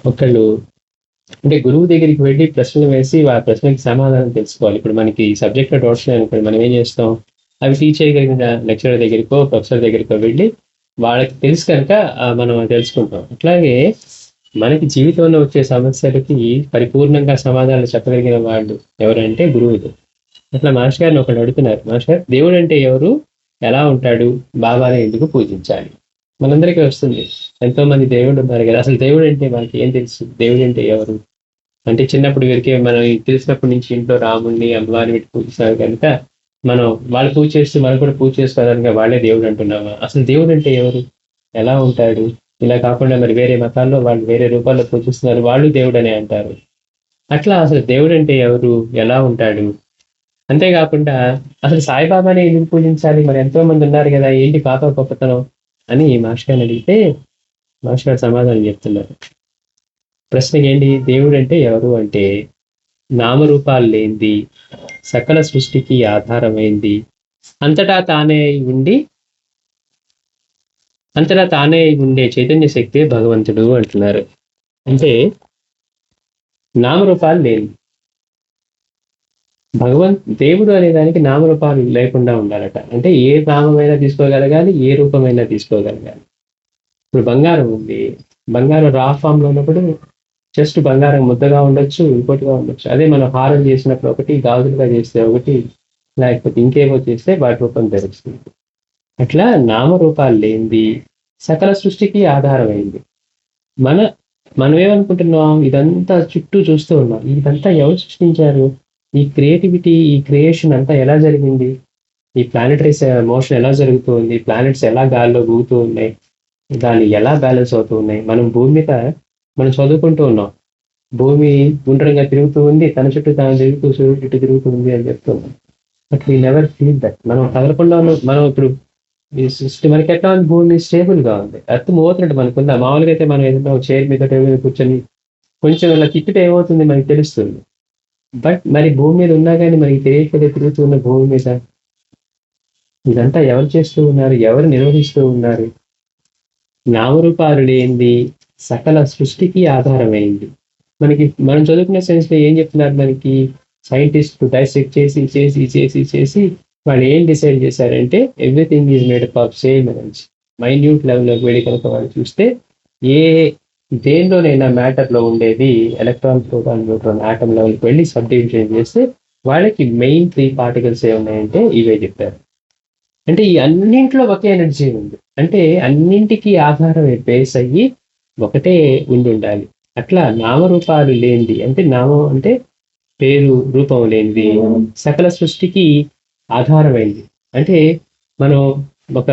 ఒకళ్ళు అంటే గురువు దగ్గరికి వెళ్ళి ప్రశ్నలు వేసి ఆ ప్రశ్నకి సమాధానం తెలుసుకోవాలి. ఇప్పుడు మనకి సబ్జెక్ట్లో డౌట్స్ అనుకోండి, మనం ఏం చేస్తాం, అవి టీచ్ చేయగలిగిన లెక్చరర్ దగ్గరికో ప్రొఫెసర్ దగ్గరికో వెళ్ళి వాళ్ళకి తెలుసు కనుక మనం తెలుసుకుంటాం. అట్లాగే మనకి జీవితంలో వచ్చే సమస్యలకి పరిపూర్ణంగా సమాధానాలు చెప్పగలిగిన వాళ్ళు ఎవరంటే గురువులు. అట్లా మాస్టర్ గారిని ఒకళ్ళు అడుగుతున్నారు, మాస్టర్ దేవుడు అంటే ఎవరు, ఎలా ఉంటాడు, బాబాని ఎందుకు పూజించాలి? మనందరికీ వస్తుంది, ఎంతో మంది దేవుడు ఉన్నారు కదా, అసలు దేవుడు అంటే మనకి ఏం తెలుసు, దేవుడు అంటే ఎవరు అంటే చిన్నప్పుడు వీరికి మనం తెలిసినప్పటి నుంచి ఇంట్లో రాముడిని అమ్మవారిని పెట్టి పూజిస్తారు కనుక మనం వాళ్ళు పూజ చేస్తూ మనం కూడా పూజ చేసుకోవడానికి వాళ్ళే దేవుడు అంటున్నామా? అసలు దేవుడు అంటే ఎవరు, ఎలా ఉంటాడు? ఇలా కాకుండా మరి వేరే మతాల్లో వాళ్ళు వేరే రూపాల్లో పూజిస్తున్నారు, వాళ్ళు దేవుడు అనే అంటారు. అట్లా అసలు దేవుడు అంటే ఎవరు, ఎలా ఉంటాడు? అంతేకాకుండా అసలు సాయిబాబాని ఎందుకు పూజించాలి, మరి ఎంతో మంది ఉన్నారు కదా, ఏంటి పాప గొప్పతనం అని మాస్టర్ గారిని అడిగితే మాస్టర్ గారు సమాధానం చెప్తున్నారు. ప్రశ్నకి ఏంటి, దేవుడు అంటే ఎవరు అంటే నామరూపాలు లేనిది, సకల సృష్టికి ఆధారమైంది, అంతటా తానే ఉండి అంతటా తానే ఉండే చైతన్య శక్తి భగవంతుడు అంటున్నారు. అంటే నామరూపాలు లేని దేవుడు అనే దానికి నామరూపాలు లేకుండా ఉండాలట. అంటే ఏ నామైనా తీసుకోగలగాలి, ఏ రూపమైనా తీసుకోగలగాలి. ఇప్పుడు బంగారం ఉంది, బంగారం రా ఫామ్ లో ఉన్నప్పుడు జస్ట్ బంగారం ముద్దగా ఉండొచ్చు, ఇంకోటిగా ఉండొచ్చు. అదే మనం హారం చేసినప్పుడు ఒకటి, గాజులుగా చేస్తే ఒకటి, లేకపోతే ఇంకేమో చేస్తే వాటి రూపం తెలుస్తుంది. అట్లా నామరూపాలు లేనిది సకల సృష్టికి ఆధారమైంది. మనం ఏమనుకుంటున్నాం, ఇదంతా చుట్టూ చూస్తూ ఉన్నాం, ఇదంతా ఎవరు సృష్టించారు, ఈ క్రియేటివిటీ, ఈ క్రియేషన్ అంతా ఎలా జరిగింది, ఈ ప్లానెటరీ మోషన్ ఎలా జరుగుతుంది, ప్లానెట్స్ ఎలా గాల్లో ఊగుతూ ఉన్నాయి, దాన్ని ఎలా బ్యాలెన్స్ అవుతూ ఉన్నాయి. మనం భూమి మీద మనం చదువుకుంటూ ఉన్నాం, భూమి గుండ్రంగా తిరుగుతూ ఉంది, తన చుట్టూ తాను తిరుగుతూ సూర్యుడు చుట్టూ తిరుగుతుంది అని చెప్తున్నాం. But we never feel that. మనం కదలకుండా మనం ఇప్పుడు ఈ సృష్టి మనకి ఎట్లా ఉంది, భూమి స్టేబుల్ గా ఉంది, ఎర్త్ మూవ్ అవుతున్నట్టు మనకుందా? మామూలుగా అయితే మనం ఏదైనా చైర్ మీద టేబుల్ మీద కూర్చొని కొంచెం ఇలా తిప్పితే ఏమవుతుంది మనకి తెలుస్తుంది. బట్ మరి భూమి మీద ఉన్నా కానీ మనకి తెలియకనే తిరుగుతున్న భూమి మీద ఇదంతా ఎవరు చేస్తూ ఉన్నారు, ఎవరు నిర్వహిస్తూ ఉన్నారు? నామరూపాలు లేనిది సకల సృష్టికి ఆధారమైంది. మనకి మనం చదువుకున్న సైన్స్ లో ఏం చెప్తున్నారు, మనకి సైంటిస్ట్ డైసెక్ట్ చేసి చేసి చేసి చేసి వాళ్ళు ఏం డిసైడ్ చేశారంటే everything is made up of same energy. Minute లెవెల్లోకి వెళ్ళి కనుక వాళ్ళు చూస్తే ఏ దేనిలోనైనా మ్యాటర్ లో ఉండేది ఎలక్ట్రాన్, ప్రోటాన్, న్యూట్రాన్, ఆటమ్ లెవెల్కి వెళ్ళి సబ్ డివిజన్ చేస్తే వాళ్ళకి మెయిన్ 3 పార్టికల్స్ ఏమున్నాయంటే ఇవే చెప్పారు. అంటే ఈ అన్నింట్లో ఒకే ఎనర్జీ ఉంది, అంటే అన్నింటికి ఆధారం బేస్ అయ్యి ఒకటే ఉండి ఉండాలి. అట్లా నామరూపాలు లేనిది, అంటే నామం అంటే పేరు, రూపం లేనిది సకల సృష్టికి ఆధారమైంది. అంటే మనం ఒక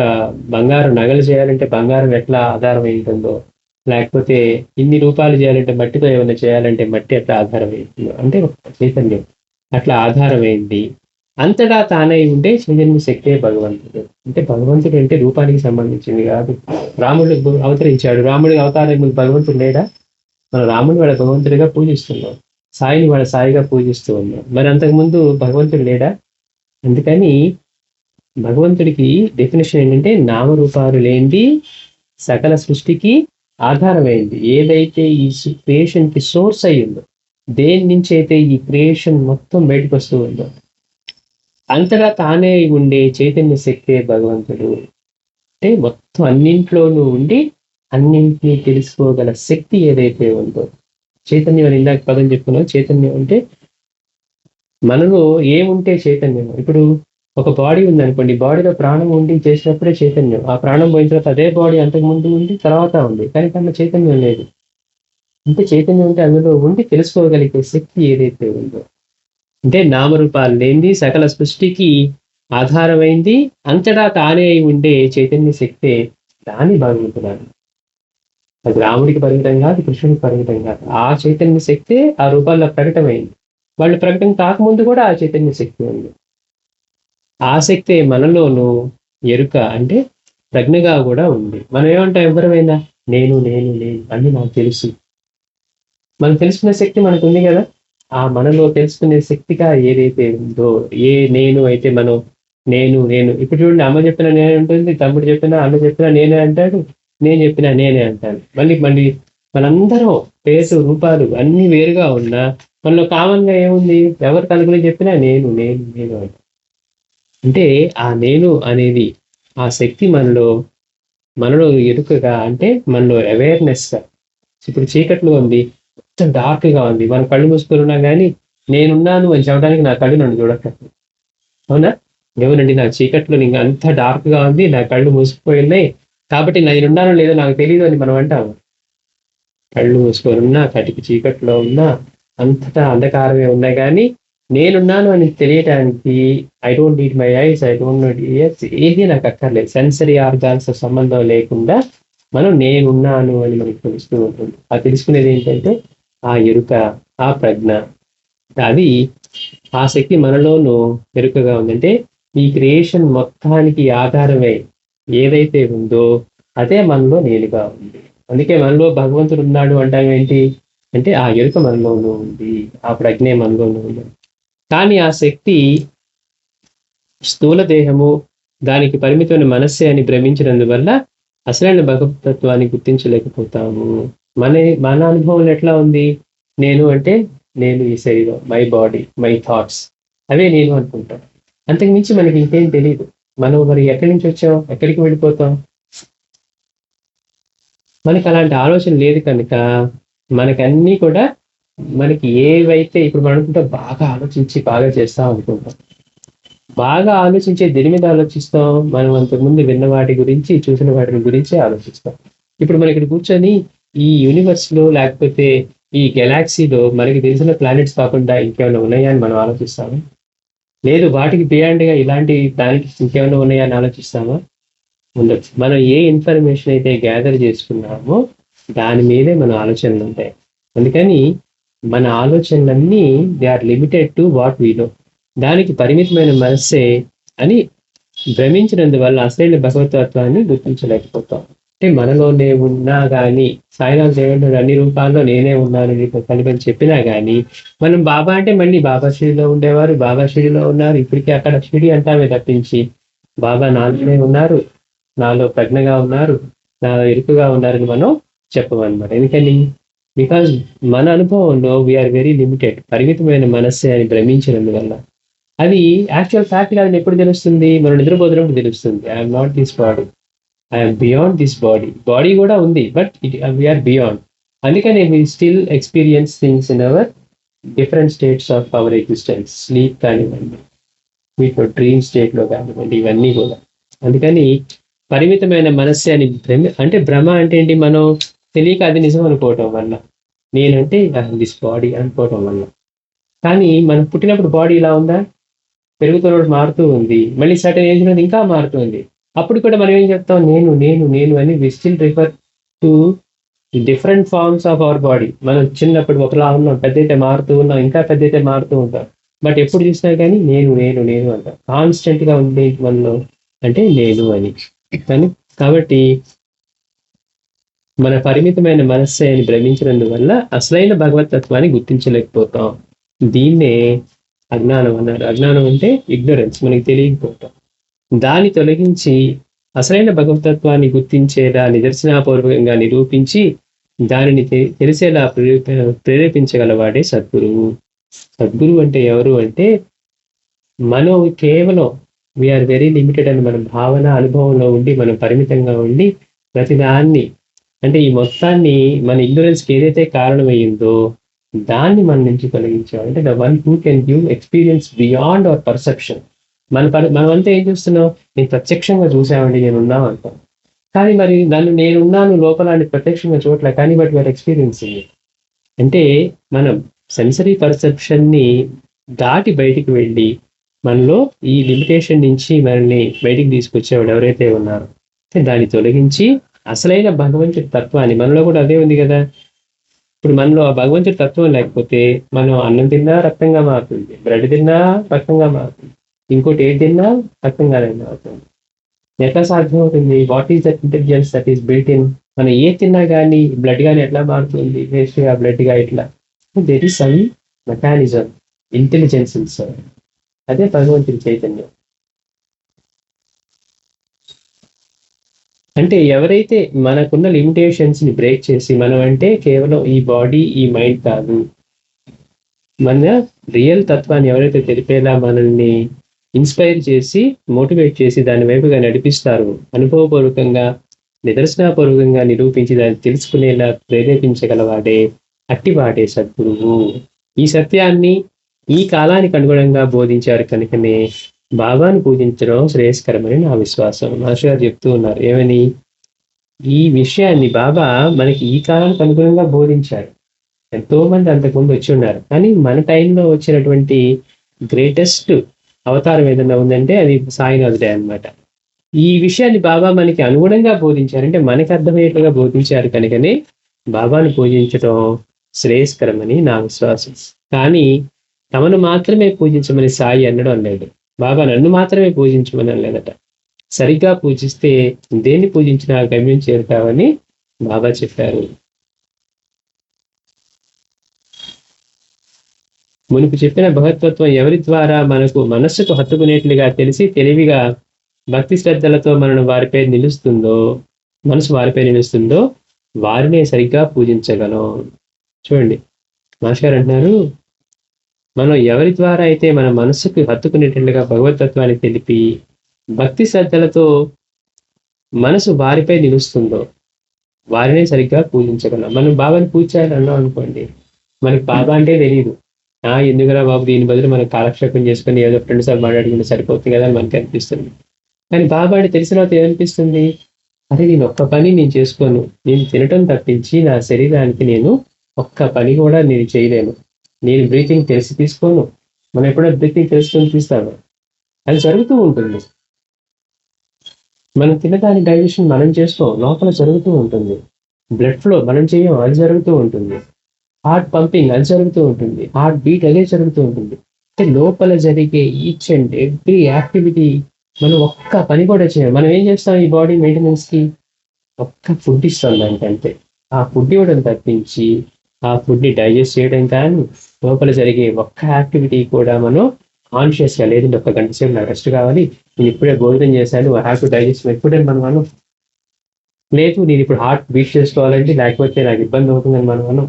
బంగారం నగలు చేయాలంటే బంగారం ఎట్లా ఆధారం అయి ఉంటుందో, లేకపోతే ఇన్ని రూపాలు చేయాలంటే మట్టితో ఏమైనా చేయాలంటే మట్టి ఎట్లా ఆధారం అయి ఉంటుందో, అంటే ఒక చైతన్యం అట్లా ఆధారమైంది. అంతటా తానై ఉండే చైతన్య శక్తే భగవంతుడు. అంటే భగవంతుడు అంటే రూపానికి సంబంధించింది కాదు. రాముడు అవతరించాడు, రాముడి అవతారం ముందు భగవంతుడు లేడా? మన రాముడిని వాళ్ళ భగవంతుడిగా పూజిస్తున్నాం, సాయిని వాళ్ళ సాయిగా పూజిస్తూ ఉన్నాం. మరి అంతకుముందు భగవంతుడు లేడా? అందుకని భగవంతుడికి డెఫినేషన్ ఏంటంటే నామరూపాలు లేనిది సకల సృష్టికి ఆధారమైంది. ఏదైతే ఈ క్రియేషన్ కి సోర్స్ అయ్యిందో, దేని నుంచి అయితే ఈ క్రియేషన్ మొత్తం బయటకు వస్తూ ఉందో, అంతటా తానే ఉండే చైతన్య శక్తే భగవంతుడు. అంటే మొత్తం అన్నింట్లోనూ ఉండి అన్నింటినీ తెలుసుకోగల శక్తి ఏదైతే ఉందో, చైతన్యం అని ఇందాక పదం చెప్పుకున్నాం. చైతన్యం అంటే మనలో ఏముంటే చైతన్యం. ఇప్పుడు ఒక బాడీ ఉందనుకోండి, బాడీలో ప్రాణం ఉండి చేసినప్పుడే చైతన్యం. ఆ ప్రాణం పోయిన తర్వాత అదే బాడీ అంతకు ముందు ఉంది, తర్వాత ఉంది, కానీ దాంట్లో చైతన్యం లేదు. అంటే చైతన్యం అంటే అందులో ఉండి తెలుసుకోగలిగే శక్తి ఏదైతే ఉందో, అంటే నామరూపాలు లేనిది సకల సృష్టికి ఆధారమైంది, అంతటా తానే అయి ఉండే చైతన్య శక్తే దాని భగవంతుడు. అది రాముడికి పరిమితం కాదు, కృష్ణుడికి పరిమితం కాదు. ఆ చైతన్య శక్తే ఆ రూపాల్లో ప్రకటమైంది. వాళ్ళు ప్రకటన కాకముందు కూడా ఆ చైతన్య శక్తి ఉంది. ఆ శక్తే మనలోనూ ఎరుక అంటే ప్రజ్ఞగా కూడా ఉంది. మనం ఏమంటాం, ఎవరైనా నేను నేను నేను అని నాకు తెలుసు. మనం తెలుసుకునే శక్తి మనకు ఉంది కదా. ఆ మనలో తెలుసుకునే శక్తిగా ఏదైతే ఉందో, ఏ నేను అయితే మనం నేను నేను ఇప్పుడు చూడండి, అమ్మ చెప్పిన నేను ఉంటుంది, తమ్ముడు చెప్పినా అన్న చెప్పినా నేనే అంటాడు, నేను చెప్పినా నేనే అంటాను. మళ్ళీ మళ్ళీ మనందరం పేరు రూపాలు అన్ని వేరుగా ఉన్నా మనలో కామన్ గా ఏముంది? ఎవరు కనుగొని చెప్పినా నేను నేను నేను అని. అంటే ఆ నేను అనేది ఆ శక్తి మనలో ఎరుకగా, అంటే మనలో అవేర్నెస్ గా. ఇప్పుడు చీకట్లో ఉంది, మొత్తం డార్క్ గా ఉంది, మనం కళ్ళు మూసుకొని ఉన్నా కానీ నేనున్నాను అని చెప్పడానికి నా కళ్ళు నన్ను చూడట్లేదు. అవునా? ఏమోనండి, నా చీకట్లో ఇంకా అంత డార్క్ గా ఉంది, నా కళ్ళు మూసుకుపోయి ఉన్నాయి, కాబట్టి నేనున్నానో లేదో నాకు తెలియదు అని మనం అంటాము. కళ్ళు మూసుకొని ఉన్నా, కటికి చీకట్లో ఉన్నా, అంతటా అంధకారమే ఉన్నా కానీ నేనున్నాను అని తెలియటానికి I don't need my eyes, I don't need ears, ఏది నాకు అక్కర్లేదు. సెన్సరీ ఆర్గాన్స్ సంబంధం లేకుండా మనం నేనున్నాను అని మనకు తెలుస్తూ ఉంటుంది. ఆ తెలుసుకునేది ఏంటంటే ఆ ఎరుక, ఆ ప్రజ్ఞ. అది ఆ శక్తి మనలోనూ ఎరుకగా ఉందంటే ఈ క్రియేషన్ మొత్తానికి ఆధారమే ఏదైతే ఉందో అదే మనలో నేనుగా ఉంది. అందుకే మనలో భగవంతుడు ఉన్నాడు అంటాం ఏంటి అంటే ఆ ఎరుక మనలోనూ ఉంది, ఆ ప్రజ్ఞే మనలోనూ ఉంది. కానీ ఆ శక్తి స్థూల దేహము, దానికి పరిమితమైన మనస్సే అని భ్రమించినందువల్ల అసలైన భగవతత్వాన్ని గుర్తించలేకపోతాము. మన మన అనుభవం ఎట్లా ఉంది? నేను అంటే నేను ఈ శరీరం, మై బాడీ, మై థాట్స్, అవే నేను అనుకుంటాం. అంతకుమించి మనకి ఇంకేం తెలియదు. మనం మరి ఎక్కడి నుంచి వచ్చాం, ఎక్కడికి వెళ్ళిపోతాం? మనకి అలాంటి ఆలోచన లేదు కనుక మనకన్నీ కూడా మనకి ఏవైతే ఇప్పుడు మనం అనుకుంటాం బాగా ఆలోచించి బాగా చేస్తాం అనుకుంటాం. బాగా ఆలోచించే దేని మీద ఆలోచిస్తాం? మనం అంతకుముందు విన్న వాటి గురించి, చూసిన వాటి గురించి ఆలోచిస్తాం. ఇప్పుడు మనం ఇక్కడ కూర్చొని ఈ యూనివర్స్ లో లేకపోతే ఈ గెలాక్సీలో మనకి తెలిసిన ప్లానెట్స్ కాకుండా ఇంకేమైనా ఉన్నాయా అని మనం ఆలోచిస్తామా? లేదు, వాటికి బియాండ్ గా ఇలాంటి దానికి ఇంకేమైనా ఉన్నాయా అని ఆలోచిస్తామా? ఉండొచ్చు. మనం ఏ ఇన్ఫర్మేషన్ అయితే గ్యాదర్ చేసుకున్నామో దాని మీదే మన ఆలోచనలు ఉంటాయి. అందుకని మన ఆలోచనలన్నీ they are limited to what we know. దానికి పరిమితమైన మనస్సే అని భ్రమించినందువల్ల అసలైన భగవతత్వాన్ని గుర్తించలేకపోతాం. అంటే మనలోనే ఉన్నా కానీ సాయినాథ్ దేవుడు అన్ని రూపాల్లో నేనే ఉన్నాను నీకు కలిపని చెప్పినా కానీ మనం బాబా అంటే మళ్ళీ బాబా షిరిడిలో ఉండేవారు, బాబా షిరిడిలో ఉన్నారు, ఇప్పటికీ అక్కడ షిరిడి అంటామే తప్పించి బాబా నాలోనే ఉన్నారు, నాలో ప్రజ్ఞగా ఉన్నారు, నాలో ఇరుకుగా ఉన్నారని మనం చెప్పమన్నమాట. ఎందుకని? బికాజ్ మన అనుభవంలో వీఆర్ వెరీ లిమిటెడ్, పరిమితమైన మనస్సే అని భ్రమించినందువల్ల. అది యాక్చువల్ ఫ్యాక్ట్ కాదని ఎప్పుడు తెలుస్తుంది? మనం నిద్రపోతున్నప్పుడు తెలుస్తుంది. I'm not this body, I'm beyond this body. Body కూడా ఉంది, బట్ వీఆర్ బియాండ్. అందుకనే we still experience things in our different states of our existence. Sleep కానివ్వండి, వీటిలో డ్రీమ్ స్టేట్ లో కానివ్వండి, ఇవన్నీ కూడా. అందుకని పరిమితమైన మనస్సే అని అంటే భ్రమ అంటే ఏంటి? మనం తెలియక అది నిజం అనుకోవటం వల్ల, నేనంటే దిస్ బాడీ అనుకోవటం వల్ల. కానీ మనం పుట్టినప్పుడు బాడీ ఇలా ఉందా? పెరుగుతున్నప్పుడు మారుతూ ఉంది, మళ్ళీ సర్టన్ ఏజ్ లో ఇంకా మారుతుంది. అప్పుడు కూడా మనం ఏం చెప్తాం? నేను నేను నేను అని. We still refer to different forms of our body. మనం చిన్నప్పుడు ఒకలా ఉన్నాం, పెద్దయితే మారుతూ ఉన్నాం, ఇంకా పెద్దయితే మారుతూ ఉంటాం. బట్ ఎప్పుడు చూసినా కానీ నేను నేను నేను అంటాం. కాన్స్టెంట్ గా ఉండే మనలో అంటే నేను అని. కానీ కాబట్టి మన పరిమితమైన మనస్సే అని భ్రమించినందువల్ల అసలైన భగవతత్వాన్ని గుర్తించలేకపోతాం. దీన్నే అజ్ఞానం అన్నారు. అజ్ఞానం అంటే ఇగ్నరెన్స్, మనకి తెలియకపోవటం. దాన్ని తొలగించి అసలైన భగవతత్వాన్ని గుర్తించేలా నిదర్శనాపూర్వకంగా నిరూపించి దానిని తెలిసేలా ప్రేరేపించగలవాడే సద్గురువు. సద్గురువు అంటే ఎవరు అంటే మనం కేవలం వీఆర్ వెరీ లిమిటెడ్ అని మన భావన అనుభవంలో ఉండి మనం పరిమితంగా ఉండి ప్రతిదాన్ని అంటే ఈ మొత్తాన్ని మన ఇగ్నోరెన్స్కి ఏదైతే కారణమయ్యిందో దాన్ని మన నుంచి తొలగించాం. అంటే the one who can give experience beyond our perception. మనమంతా ఏం చూస్తున్నాం? నేను ప్రత్యక్షంగా చూసామండి, నేను ఉన్నాం అంటాం. కానీ మరి నన్ను నేనున్నాను లోపల అని ప్రత్యక్షంగా చూడలే, కానీ బట్ యూఆర్ ఎక్స్పీరియన్సింగ్. అంటే మనం సెన్సరీ పర్సెప్షన్ ని దాటి బయటికి వెళ్ళి మనలో ఈ లిమిటేషన్ నుంచి మనల్ని బయటికి తీసుకొచ్చేవాడు ఎవరైతే ఉన్నారో దాన్ని తొలగించి అసలైన భగవంతుడి తత్వాన్ని, మనలో కూడా అదే ఉంది కదా. ఇప్పుడు మనలో ఆ భగవంతుడి తత్వం లేకపోతే మనం అన్నం తిన్నా రక్తంగా మారుతుంది, బ్రెడ్ తిన్నా రక్తంగా మారుతుంది, ఇంకోటి ఏది తిన్నా రక్తంగానే మారుతుంది. ఎట్లా సాధ్యం అవుతుంది? What is that intelligence that is built in? మనం ఏ తిన్నా కానీ బ్లడ్ కానీ ఎట్లా మారుతుంది? వేస్ట్ గా బ్లడ్ గా ఇట్లా. There is some mechanism, intelligence. అదే భగవంతుడి చైతన్యం. అంటే ఎవరైతే మనకున్న లిమిటేషన్స్ ని బ్రేక్ చేసి, మనం అంటే కేవలం ఈ బాడీ ఈ మైండ్ కాదు, మన రియల్ తత్వాన్ని ఎవరైతే తెలిపేలా మనల్ని ఇన్స్పైర్ చేసి మోటివేట్ చేసి దాని వైపుగా నడిపిస్తారు, అనుభవపూర్వకంగా నిదర్శనపూర్వకంగా నిరూపించి దాన్ని తెలుసుకునేలా ప్రేరేపించగలవాడే అట్టివాడే సద్గురువు. ఈ సత్యాన్ని ఈ కాలానికి అనుగుణంగా బోధించారు కనుకనే బాబాను పూజించడం శ్రేయస్కరమని నా విశ్వాసం. మాస్టర్ గారు చెప్తూ ఉన్నారు ఏమని, ఈ విషయాన్ని బాబా మనకి ఈ కాలానికి అనుగుణంగా బోధించారు. ఎంతో మంది అంతకుముందు వచ్చి ఉన్నారు, కానీ మన టైంలో వచ్చినటువంటి గ్రేటెస్ట్ అవతారం ఏదైనా ఉందంటే అది సాయినాథుడే అన్నమాట. ఈ విషయాన్ని బాబా మనకి అనుగుణంగా బోధించారు, అంటే మనకి అర్థమయ్యేట్టుగా బోధించారు కనుకనే బాబాను పూజించడం శ్రేయస్కరమని నా విశ్వాసం. కానీ తమను మాత్రమే పూజించమని సాయి అనడం లేదు, బాబా నన్ను మాత్రమే పూజించమని అనలేదట. సరిగ్గా పూజిస్తే దేన్ని పూజించినా గమ్యం చేరుతావని బాబా చెప్పారు. మునుపు చెప్పిన భగవతత్వం ఎవరి ద్వారా మనకు మనస్సుకు హత్తుకునేట్లుగా తెలిసి తెలివిగా భక్తి శ్రద్ధలతో మనను వారిపై నిలుస్తుందో, మనసు వారిపై నిలుస్తుందో వారినే సరిగ్గా పూజించగలం. చూడండి మాస్టర్ గారు అంటున్నారు, మనం ఎవరి ద్వారా అయితే మన మనస్సుకు హత్తుకునేటట్లుగా భగవతత్వాన్ని తెలిపి భక్తి శ్రద్ధలతో మనసు వారిపై నిలుస్తుందో వారినే సరిగ్గా పూజించగలం. మనం బాబాని పూజ చేయాలని అన్నాం అనుకోండి, మనకి బాబా అంటే తెలియదు. ఎందుకురా బాబు, దీని బదులు మనం కాలక్షేపం చేసుకుని ఏదో ఫ్రెండ్ సార్ మాట్లాడుకుంటే సరిపోతుంది కదా అని మనకి అనిపిస్తుంది. కానీ బాబా అంటే తెలిసిన తర్వాత ఏమనిపిస్తుంది, అరే నేను ఒక్క పని నేను చేసుకోను, నేను తినటం తప్పించి నా శరీరానికి నేను ఒక్క పని కూడా నేను చేయలేను, నేను బ్రీతింగ్ తెలిసి తీసుకోను. మనం ఎప్పుడో బ్రీతింగ్ తెలుసుకొని తీస్తాము, అది జరుగుతూ ఉంటుంది. మనం తినదాని డైజెషన్ మనం చేసుకోం, లోపల జరుగుతూ ఉంటుంది. బ్లడ్ ఫ్లో మనం చేయం, అది జరుగుతూ ఉంటుంది. హార్ట్ పంపింగ్ అది జరుగుతూ ఉంటుంది, హార్ట్ బీట్ అదే జరుగుతూ ఉంటుంది. అంటే లోపల జరిగే ఈచ్ అండ్ ఎవ్రీ యాక్టివిటీ మనం ఒక్క పని కూడా చేయం. మనం ఏం చేస్తాం ఈ బాడీ మెయింటెనెన్స్ కి, ఒక్క ఫుడ్ ఇస్తాం దానికి అంతే. ఆ ఫుడ్ ఇవ్వడం తప్పించి ఆ ఫుడ్ ని డైజెస్ట్ చేయడం కానీ లోపల జరిగే ఒక్క యాక్టివిటీ కూడా మనం కాన్షియస్ గా, లేదంటే ఒక గంట సేపు నాకు రెస్ట్ కావాలి, నేను ఇప్పుడే భోజనం చేశాను, హ్యావ్ టు డైజెస్ట్ ఎప్పుడైనా మనం లేదు, నేను ఇప్పుడు హార్ట్ బీట్ చేసుకోవాలంటే లేకపోతే నాకు ఇబ్బంది అవుతుందని మనం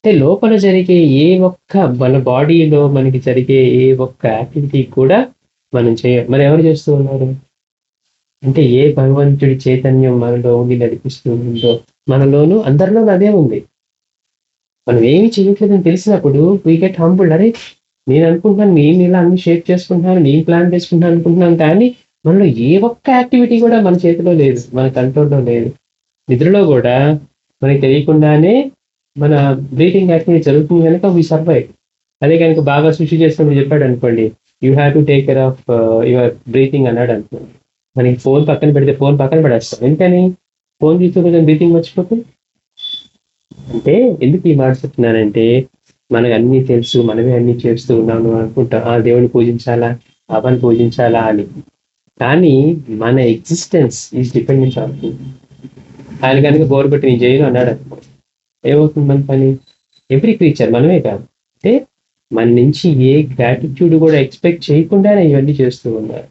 అంటే లోపల జరిగే ఏ ఒక్క మన బాడీలో మనకి జరిగే ఏ ఒక్క యాక్టివిటీ కూడా మనం మరి ఎవరు చేస్తూ ఉన్నారు అంటే, ఏ భగవంతుడి చైతన్యం మనలో ఉండి నడిపిస్తూ ఉందో మనలోనూ అందరిలోనూ అదే ఉంది. మనం ఏమి చేయట్లేదని తెలిసినప్పుడు వీ గెట్ హంబుల్డ్. అరే నేను అనుకుంటున్నాను, నేను ఇలా అన్ని షేప్ చేసుకుంటున్నాను, నేను ప్లాన్ చేసుకుంటున్నాను అనుకుంటున్నాను, కానీ మనలో ఏ ఒక్క యాక్టివిటీ కూడా మన చేతిలో లేదు, మన కంట్రోల్లో లేదు. నిద్రలో కూడా మనకి తెలియకుండానే మన బ్రీతింగ్ యాక్టివిటీ జరుగుతుంది కనుక వీ సర్వైవ్. అదే కనుక బాగా సృష్టి చేసినప్పుడు చెప్పాడు అనుకోండి, you have to take care of your breathing అన్నాడు అనుకోండి, మనకి ఫోన్ పక్కన పెడితే ఫోన్ పక్కన పడేస్తాం. ఎందుకని ఫోన్ తీసుకుంటే బ్రీతింగ్ మర్చిపోతుంది. అంటే ఎందుకు ఈ మాట చెప్తున్నానంటే, మనకు అన్ని తెలుసు, మనమే అన్ని చేస్తూ ఉన్నాము అనుకుంటాం, ఆ దేవుని పూజించాలా, బాబాని పూజించాలా అని. కానీ మన existence is dependent on him. ఆయన కనుక బోర్ పెట్టి నేను చేయను అన్నాడు అనుకో, ఏమవుతుంది మన పని? ఎవ్రీ క్రీచర్, మనమే కాదు, అంటే మన నుంచి ఏ గ్రాటిట్యూడ్ కూడా ఎక్స్పెక్ట్ చేయకుండానే ఇవన్నీ చేస్తూ ఉన్నారు.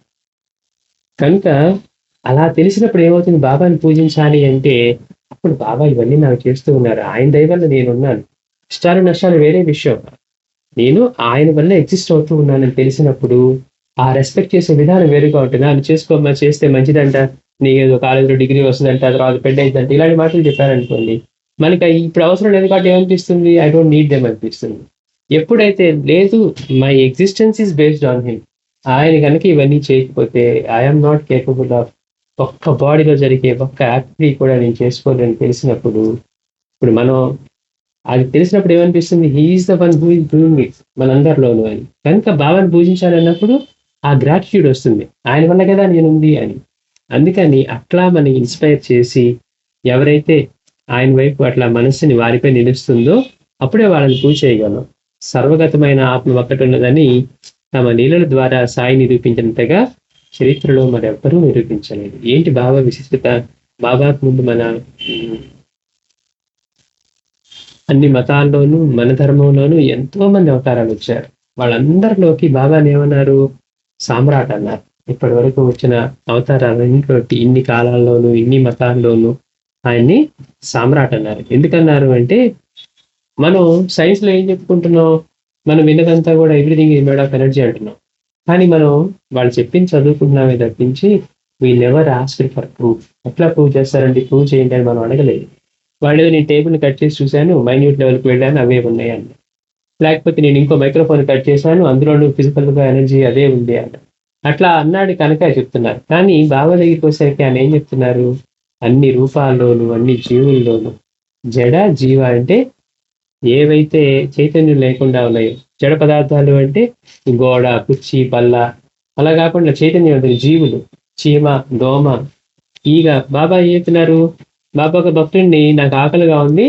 కనుక అలా తెలిసినప్పుడు ఏమవుతుంది, బాబాని పూజించాలి అంటే అప్పుడు బాబా ఇవన్నీ నాకు చేస్తూ ఉన్నారు, ఆయన దయ వల్ల నేనున్నాను, ఇష్టాలు నష్టాలు వేరే విషయం, నేను ఆయన వల్ల ఎగ్జిస్ట్ అవుతూ ఉన్నానని తెలిసినప్పుడు ఆ రెస్పెక్ట్ చేసే విధానం వేరుగా ఉంటుంది. అది చేస్తే మంచిదంట, నీకు ఏదో కాలేజీలో డిగ్రీ వస్తుందంట, తర్వాత పెద్ద అయిందంట, ఇలాంటి మాటలు చెప్పారనుకోండి, మనకి ఇప్పుడు అవసరం లేదు కాబట్టి ఏమనిపిస్తుంది, ఐ డోంట్ నీడ్ దెమ్ అనిపిస్తుంది. ఎప్పుడైతే లేదు, my existence is based on him, ఆయన కనుక ఇవన్నీ చేయకపోతే ఐఎమ్ నాట్ కేపబుల్ ఆఫ్ ఒక్క బాడీలో జరిగే ఒక్క యాక్టివిటీ కూడా నేను చేసుకోలేని తెలిసినప్పుడు, ఇప్పుడు మనం అది తెలిసినప్పుడు ఏమనిపిస్తుంది, he is the one who is doing it మనందరిలోనూ అని. కనుక బాబాని పూజించాలన్నప్పుడు ఆ గ్రాటిట్యూడ్ వస్తుంది, ఆయన వల్ల కదా నేనుంది అని. అందుకని అట్లా మనకి ఇన్స్పైర్ చేసి ఎవరైతే ఆయన వైపు అట్లా మనస్సుని వారిపై నిలుస్తుందో అప్పుడే వాళ్ళని పూజ చేయగలం. సర్వగతమైన ఆత్మ ఒక్కటి ఉన్నదని తమ లీలల ద్వారా సాయి నిరూపించినంతగా చరిత్రలో మరెవ్వరూ నిరూపించలేదు. ఏంటి బాబా విశిష్టత? బాబాకు ముందు మన అన్ని మతాల్లోనూ మన ధర్మంలోనూ ఎంతో మంది అవతారాలు వచ్చారు. వాళ్ళందరిలోకి బాబాని ఏమన్నారు, సామ్రాట్ అన్నారు. ఇప్పటి వరకు వచ్చిన అవతారాలన్నింటి ఇన్ని కాలాల్లోనూ ఇన్ని మతాల్లోనూ ఆయన్ని సామ్రాట్ అన్నారు. ఎందుకన్నారు అంటే మనం సైన్స్ లో ఏం చెప్పుకుంటున్నాం, మనం విన్నదంతా కూడా everything is made of energy అంటున్నాం. కానీ మనం వాళ్ళు చెప్పింది చదువుకుంటున్నామే తప్పించి we never asked for proof. ఎట్లా ప్రూవ్ చేస్తారండి, ప్రూవ్ చేయండి అని మనం అడగలేదు. వాళ్ళు నేను టేబుల్ కట్ చేసి చూశాను, మైన్యూట్ లెవెల్కి వెళ్ళాను, అవే ఉన్నాయి అన్న. లేకపోతే నేను ఇంకో మైక్రోఫోన్ కట్ చేశాను, అందులోనూ ఫిజికల్ గా ఎనర్జీ అదే ఉంది అన్న. అట్లా అన్నాడు కనుక చెప్తున్నారు. కానీ బాబా దగ్గరికి వచ్చేసరికి ఆయన ఏం చెప్తున్నారు, అన్ని రూపాల్లోనూ అన్ని జీవుల్లోనూ జడ జీవ అంటే ఏవైతే చైతన్యం లేకుండా ఉన్నాయో, జడ పదార్థాలు అంటే గోడ, కుర్చీ, బల్ల, అలా కాకుండా చైతన్యవంతులు జీవులు, చీమ, దోమ, ఈగ. బాబా ఏం చెప్తున్నారు, బాబా ఒక భక్తుడిని నాకు ఆకలిగా ఉంది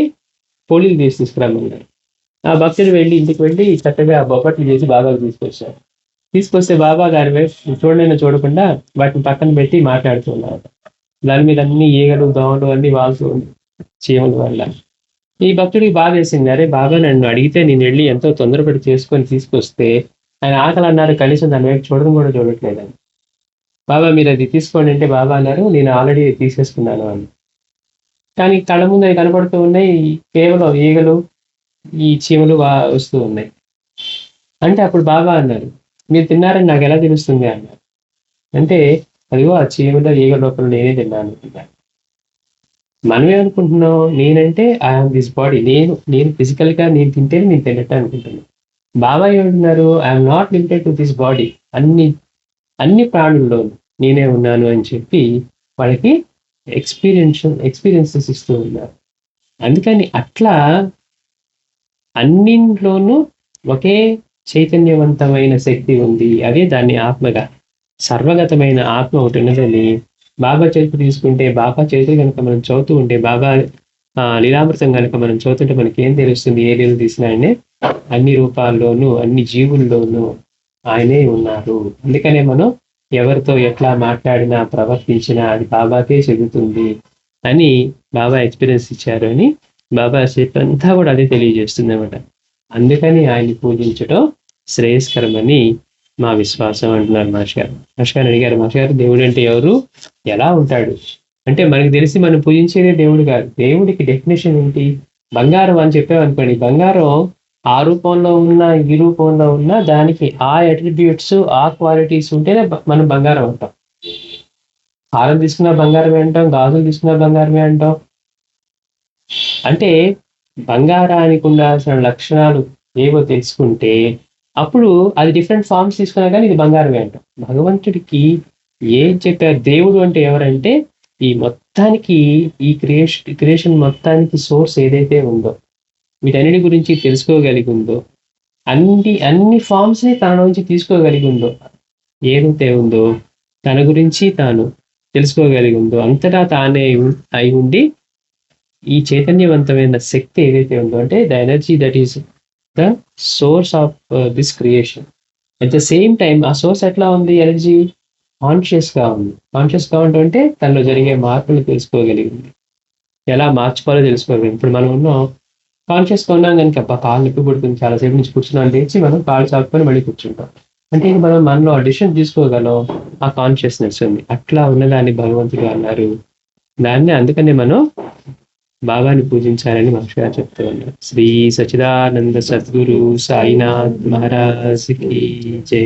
పోలీలు తీసి తీసుకురమ్మన్నారు. ఆ భక్తుడు వెళ్ళి ఇంటికి వెళ్ళి చక్కగా బొబ్బట్లు చేసి బాబాకు తీసుకొచ్చారు. తీసుకొస్తే బాబా గారి వైపు చూడనైనా చూడకుండా వాటిని పక్కన పెట్టి మాట్లాడుతున్నారు. దాని మీద అన్ని ఈగలు, దోమలు అన్ని వాళ్తూ ఉంది చీమల వల్ల. ఈ భక్తుడికి బాధ వేసింది, అరే బాబా నన్ను అడిగితే నేను వెళ్ళి ఎంతో తొందరపడి చేసుకొని తీసుకొస్తే ఆయన ఆకలి అన్నారు, కనీసం దాని వైపు చూడడం కూడా చూడట్లేదని. బాబా మీరు అది తీసుకోండి అంటే బాబా అన్నారు నేను ఆల్రెడీ తీసేసుకున్నాను అని. కానీ కళ్ళ ముందు అవి కనపడుతూ ఉన్నాయి, కేవలం ఈగలు ఈ చీమలు వస్తూ ఉన్నాయి. అంటే అప్పుడు బాబా అన్నారు మీరు తిన్నారని నాకు ఎలా తెలుస్తుంది అన్నారు. అంటే అదిగో ఆ చీమలో ఈగ లోపల నేనే తిన్నాను అనుకుంటాను. మనం ఏమనుకుంటున్నాం, నేనంటే ఐఎమ్ దిస్ బాడీ, నేను ఫిజికల్ గా నేను తింటేనే నేను తిన్నట్టు అనుకుంటున్నాను. బాబా ఏమంటున్నారు, I'm not limited to this body, అన్ని ప్రాణుల్లో నేనే ఉన్నాను అని చెప్పి వాళ్ళకి ఎక్స్పీరియన్సెస్ ఇస్తూ ఉన్నారు. అందుకని అట్లా అన్నింట్లోనూ ఒకే చైతన్యవంతమైన శక్తి ఉంది. అదే దాన్ని ఆత్మగా, సర్వగతమైన ఆత్మ ఒకటి ఉన్నదని బాబా చరిత్ర తీసుకుంటే, బాబా చరిత్ర కనుక మనం చదువుతూ ఉంటే, బాబా లీలామృతం కనుక మనం చదువుతుంటే మనకి ఏం తెలుస్తుంది, ఏ లీలు తీసినా ఆయనే అన్ని రూపాల్లోనూ అన్ని జీవుల్లోనూ ఆయనే ఉన్నారు. అందుకనే మనం ఎవరితో ఎట్లా మాట్లాడినా ప్రవర్తించినా అది బాబాకే చెందుతుంది అని బాబా ఎక్స్పీరియన్స్ ఇచ్చారు అని బాబా అంతా కూడా అదే తెలియజేస్తుంది అనమాట. అందుకని ఆయన్ని పూజించడం శ్రేయస్కరమని మా విశ్వాసం అంటున్నారు మాస్టర్ గారు. మాస్టర్ గారు అడిగారు, మాస్టర్ గారు దేవుడు అంటే ఎవరు, ఎలా ఉంటాడు అంటే మనకి తెలిసి మనం పూజించేదే దేవుడు కాదు. దేవుడికి డెఫినేషన్ ఏంటి, బంగారం అని చెప్పామనుకోండి, బంగారం ఆ రూపంలో ఉన్న ఈ రూపంలో ఉన్న దానికి ఆ అట్రిబ్యూట్స్ ఆ క్వాలిటీస్ ఉంటేనే మనం బంగారం అంటాం. హారం తీసుకున్న బంగారమే అంటాం, గాజులు తీసుకున్న బంగారమే అంటాం. అంటే బంగారానికి ఉండాల్సిన లక్షణాలు ఏవో తెలుసుకుంటే అప్పుడు అది డిఫరెంట్ ఫార్మ్స్ తీసుకున్నా కానీ ఇది బంగారమే అంటాం. భగవంతుడికి ఏం చెప్పారు, దేవుడు అంటే ఎవరంటే ఈ మొత్తానికి, ఈ క్రియేషన్ మొత్తానికి సోర్స్ ఏదైతే ఉందో, వీటన్నిటి గురించి తెలుసుకోగలిగి ఉందో, అన్ని ఫార్మ్స్ ని తన నుంచి తీసుకోగలిగి ఉందో, ఏదైతే ఉందో తన గురించి తాను తెలుసుకోగలిగి ఉందో, అంతటా తానే అయి ఉండి ఈ చైతన్యవంతమైన శక్తి ఏదైతే ఉందో, అంటే the energy that is the source of this creation. At the same time ఆ సోర్స్ ఎట్లా ఉంది, ఎనర్జీ కాన్షియస్ గా ఉంది. కాన్షియస్ గా ఉంటే తనలో జరిగే మార్పులు తెలుసుకోగలిగింది, ఎలా మార్చుకోవాలో తెలుసుకోగలిగింది. ఇప్పుడు మనం ఉన్నాం, కాన్షియస్ గా ఉన్నాం కనుక కాళ్ళు నొప్పి పుడుతుంది, చాలాసేపు నుంచి కూర్చున్నాం లేచి మనం కాళ్ళు చాపుకొని మళ్ళీ కూర్చుంటాం. అంటే మనం మనలో డిసిషన్ తీసుకోగలం, ఆ కాన్షియస్నెస్ ఉంది. అట్లా ఉన్నదాన్ని భగవంతుడు అన్నారు. దాన్ని అందుకనే మనం బాబాని పూజించాలని మహర్షి గారు చెప్తూ ఉన్నారు. శ్రీ సచిదానంద సద్గురు సాయినాథ్ మహారాజ్ కి జై.